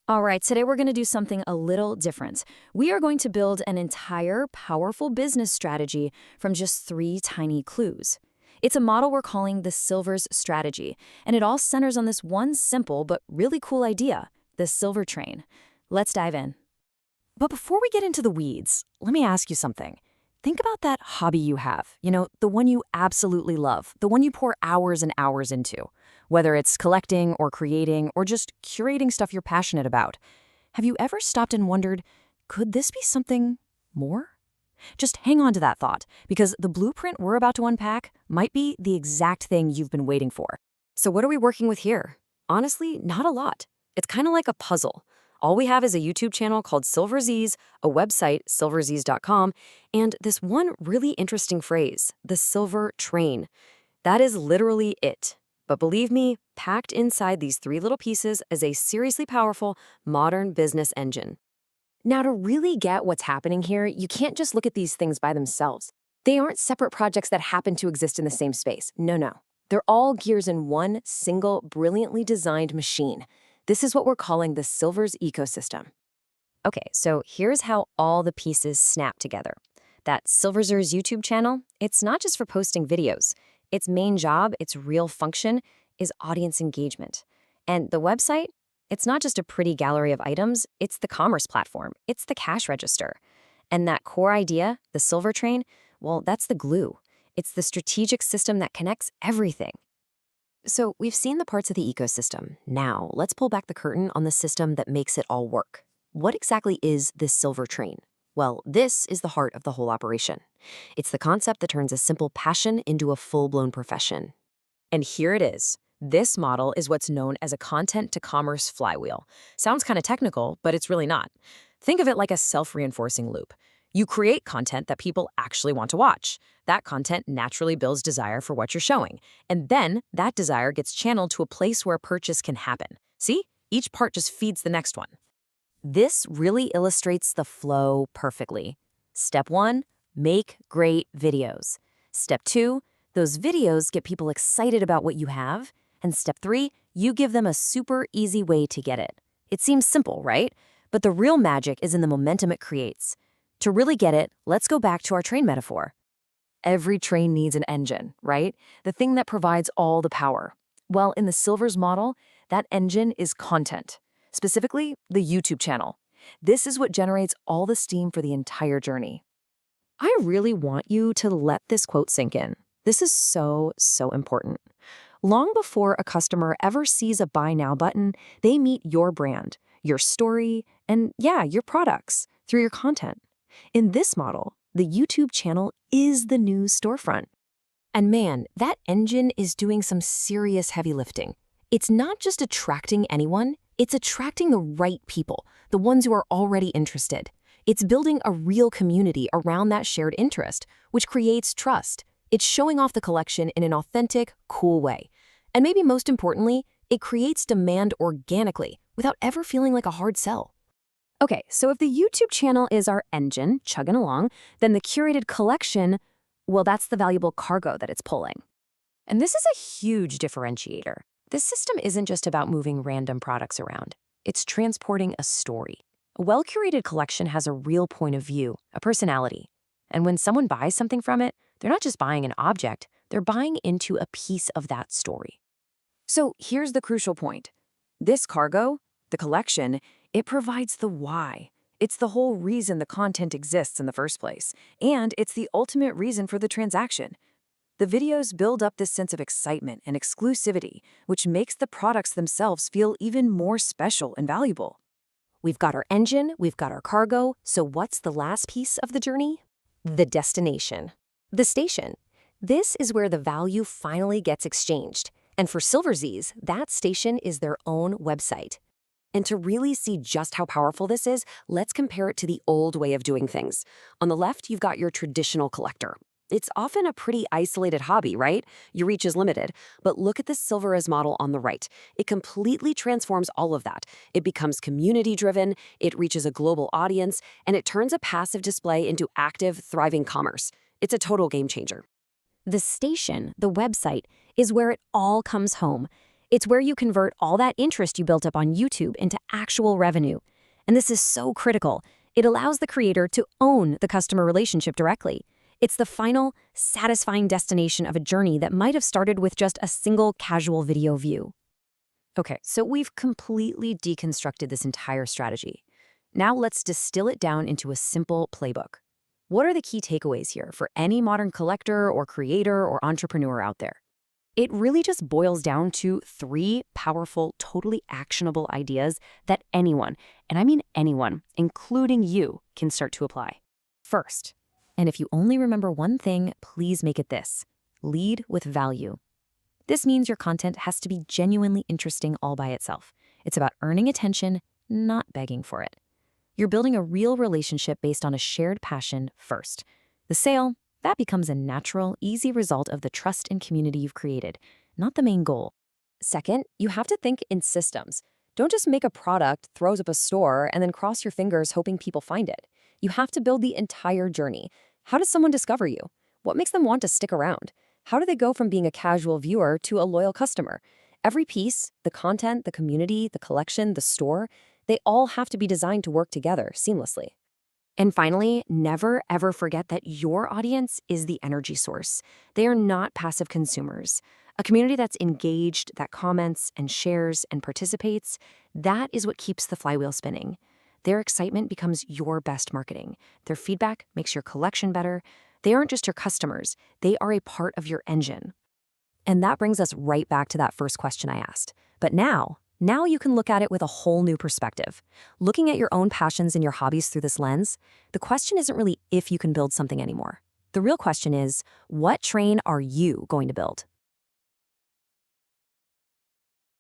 All right, today we're going to do something a little different. We are going to build an entire powerful business strategy from just 3 tiny clues. It's a model we're calling the Silverzz strategy, and it all centers on this one simple but really cool idea, the silver train. Let's dive in. But before we get into the weeds, let me ask you something. Think about that hobby you have, the one you absolutely love, the one you pour hours and hours into. Whether it's collecting or creating or just curating stuff you're passionate about. Have you ever stopped and wondered, could this be something more? Just hang on to that thought, because the blueprint we're about to unpack might be the exact thing you've been waiting for. So what are we working with here? Honestly, not a lot. It's kind of like a puzzle. All we have is a YouTube channel called Silverzz, a website, silverzz.com, and this one really interesting phrase, the silver train. That is literally it. But believe me, packed inside these 3 little pieces is a seriously powerful, modern business engine. Now, to really get what's happening here, you can't just look at these things by themselves. They aren't separate projects that happen to exist in the same space. No. They're all gears in one single, brilliantly designed machine. This is what we're calling the Silverzz ecosystem. Okay, so here's how all the pieces snap together. That Silverzz YouTube channel, it's not just for posting videos. Its main job, its real function, is audience engagement. And the website, it's not just a pretty gallery of items, it's the commerce platform, it's the cash register. And that core idea, the silver train, well, that's the glue. It's the strategic system that connects everything. So we've seen the parts of the ecosystem. Now, let's pull back the curtain on the system that makes it all work. What exactly is this silver train? Well, this is the heart of the whole operation. It's the concept that turns a simple passion into a full-blown profession. And here it is. This model is what's known as a content-to-commerce flywheel. Sounds kind of technical, but it's really not. Think of it like a self-reinforcing loop. You create content that people actually want to watch. That content naturally builds desire for what you're showing. And then that desire gets channeled to a place where a purchase can happen. See? Each part just feeds the next one. This really illustrates the flow perfectly. Step 1, make great videos. Step 2, those videos get people excited about what you have. And step 3, you give them a super easy way to get it. It seems simple, right? But the real magic is in the momentum it creates. To really get it, let's go back to our train metaphor. Every train needs an engine, right? The thing that provides all the power. Well, in the Silverzz model, that engine is content. Specifically, the YouTube channel. This is what generates all the steam for the entire journey. I really want you to let this quote sink in. This is so important. Long before a customer ever sees a Buy Now button, they meet your brand, your story, and your products through your content. In this model, the YouTube channel is the new storefront. And man, that engine is doing some serious heavy lifting. It's not just attracting anyone, it's attracting the right people, the ones who are already interested. It's building a real community around that shared interest, which creates trust. It's showing off the collection in an authentic, cool way. And maybe most importantly, it creates demand organically without ever feeling like a hard sell. Okay, so if the YouTube channel is our engine chugging along, then the curated collection, well, that's the valuable cargo that it's pulling. And this is a huge differentiator. This system isn't just about moving random products around. It's transporting a story. A well-curated collection has a real point of view, a personality. And when someone buys something from it, they're not just buying an object, they're buying into a piece of that story. So here's the crucial point. This cargo, the collection, it provides the why. It's the whole reason the content exists in the first place. And it's the ultimate reason for the transaction. The videos build up this sense of excitement and exclusivity, which makes the products themselves feel even more special and valuable. We've got our engine, we've got our cargo, so what's the last piece of the journey? The destination. The station. This is where the value finally gets exchanged. And for Silverzz, that station is their own website. And to really see just how powerful this is, let's compare it to the old way of doing things. On the left, you've got your traditional collector. It's often a pretty isolated hobby, right? Your reach is limited. But look at the Silverzz model on the right. It completely transforms all of that. It becomes community-driven, it reaches a global audience, and it turns a passive display into active, thriving commerce. It's a total game changer. The station, the website, is where it all comes home. It's where you convert all that interest you built up on YouTube into actual revenue. And this is so critical. It allows the creator to own the customer relationship directly. It's the final, satisfying destination of a journey that might have started with just a single casual video view. Okay, so we've completely deconstructed this entire strategy. Now let's distill it down into a simple playbook. What are the key takeaways here for any modern collector or creator or entrepreneur out there? It really just boils down to 3 powerful, totally actionable ideas that anyone, and I mean anyone, including you, can start to apply. First, and if you only remember one thing, please make it this: lead with value. This means your content has to be genuinely interesting all by itself. It's about earning attention, not begging for it. You're building a real relationship based on a shared passion first. The sale, that becomes a natural, easy result of the trust and community you've created, not the main goal. Second, you have to think in systems. Don't just make a product, throws up a store, and then cross your fingers hoping people find it. You have to build the entire journey. How does someone discover you? What makes them want to stick around? How do they go from being a casual viewer to a loyal customer? Every piece, the content, the community, the collection, the store, they all have to be designed to work together seamlessly. And finally, never ever forget that your audience is the energy source. They are not passive consumers. A community that's engaged, that comments and shares and participates, that is what keeps the flywheel spinning. Their excitement becomes your best marketing. Their feedback makes your collection better. They aren't just your customers, they are a part of your engine. And that brings us right back to that first question I asked. But now you can look at it with a whole new perspective. Looking at your own passions and your hobbies through this lens, the question isn't really if you can build something anymore. The real question is, what train are you going to build?